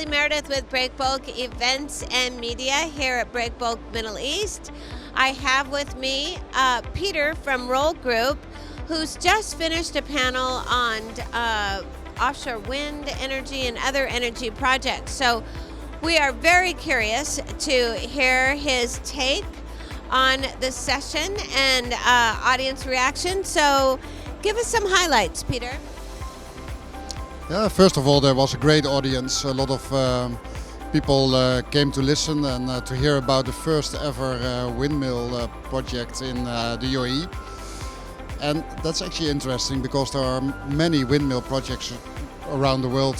Meredith with Breakbulk Events and Media here at Breakbulk Middle East. I have with me Peter from Roll Group, who's just finished a panel on offshore wind energy and other energy projects. So we are very curious to hear his take on the session and audience reaction. So give us some highlights, Peter. Yeah, first of all, there was a great audience. A lot of people came to listen and to hear about the first ever windmill project in the UAE. And that's actually interesting because there are many windmill projects around the world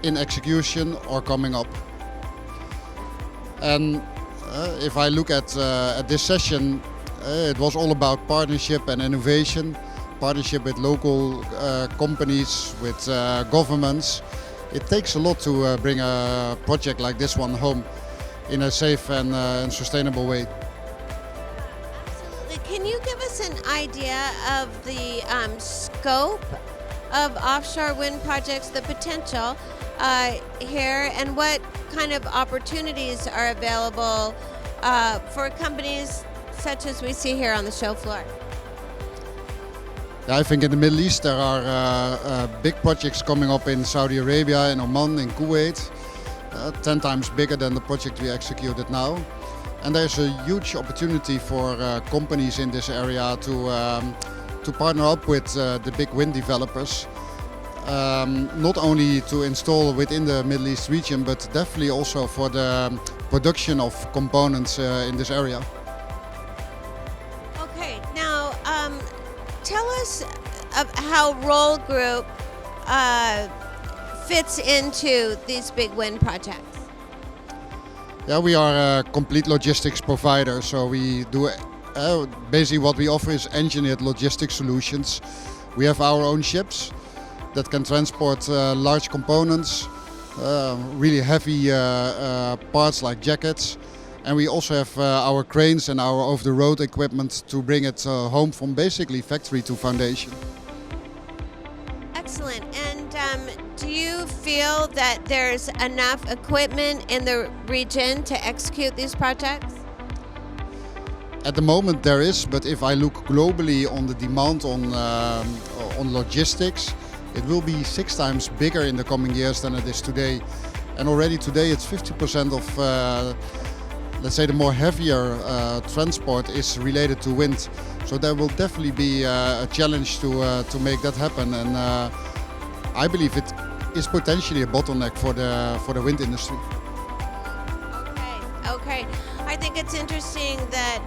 in execution or coming up. And if I look at this session, it was all about partnership and innovation. Partnership with local companies, with governments. It takes a lot to bring a project like this one home in a safe and sustainable way. Absolutely. Can you give us an idea of the scope of offshore wind projects, the potential here, and what kind of opportunities are available for companies such as we see here on the show floor? I think in the Middle East there are big projects coming up in Saudi Arabia, in Oman, in Kuwait, 10 times bigger than the project we executed now. And there's a huge opportunity for companies in this area to partner up with the big wind developers, not only to install within the Middle East region, but definitely also for the production of components in this area. Okay, now tell us of how Roll Group fits into these big wind projects. Yeah, we are a complete logistics provider, so we do basically what we offer is engineered logistics solutions. We have our own ships that can transport large components, really heavy parts like jackets. And we also have our cranes and our over-the-road equipment to bring it home from basically factory to foundation. Excellent. And do you feel that there's enough equipment in the region to execute these projects? At the moment there is, but if I look globally on the demand on logistics, it will be 6 times bigger in the coming years than it is today. And already today it's 50% of let's say the more heavier transport is related to wind. So there will definitely be a challenge to make that happen, and I believe it is potentially a bottleneck for the wind industry. Okay. I think it's interesting that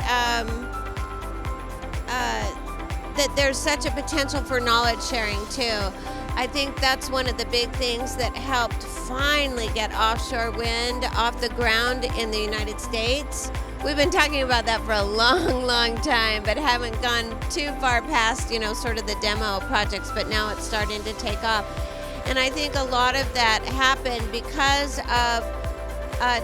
that there's such a potential for knowledge sharing too. I think that's one of the big things that helped finally get offshore wind off the ground in the United States. We've been talking about that for a long time, but haven't gone too far past, sort of the demo projects, but now it's starting to take off. And I think a lot of that happened because of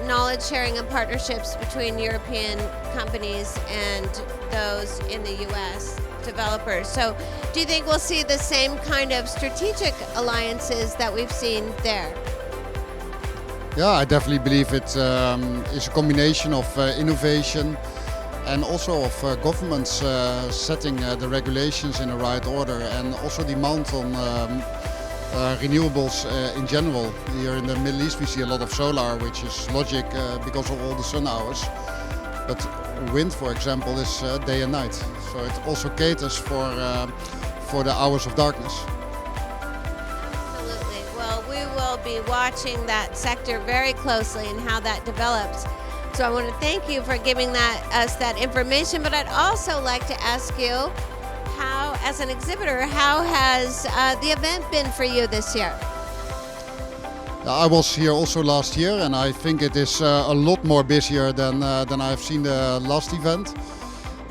knowledge sharing and partnerships between European companies and those in the U.S. developers. So do you think we'll see the same kind of strategic alliances that we've seen there? Yeah, I definitely believe it is a combination of innovation and also of governments setting the regulations in the right order, and also demand on renewables in general. Here in the Middle East we see a lot of solar, which is logic because of all the sun hours. But wind, for example, is day and night. So it also caters for the hours of darkness. Absolutely. Well, we will be watching that sector very closely and how that develops. So I want to thank you for giving us that information, but I'd also like to ask you, how, as an exhibitor, how has the event been for you this year? I was here also last year, and I think it is a lot more busier than I've seen the last event.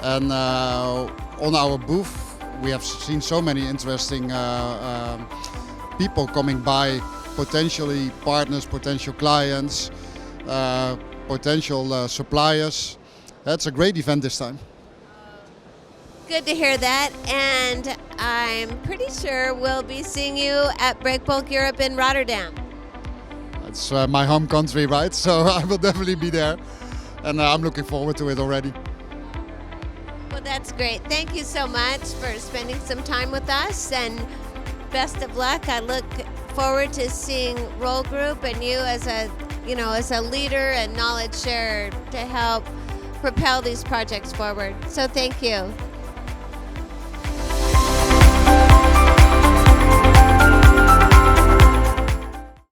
And on our booth we have seen so many interesting people coming by, potentially partners, potential clients, potential suppliers. That's a great event this time. Good to hear that, and I'm pretty sure we'll be seeing you at Breakbulk Europe in Rotterdam. It's my home country, right? So I will definitely be there, and I'm looking forward to it already. Well, that's great. Thank you so much for spending some time with us, and best of luck. I look forward to seeing Roll Group and you as a leader and knowledge sharer to help propel these projects forward. So thank you.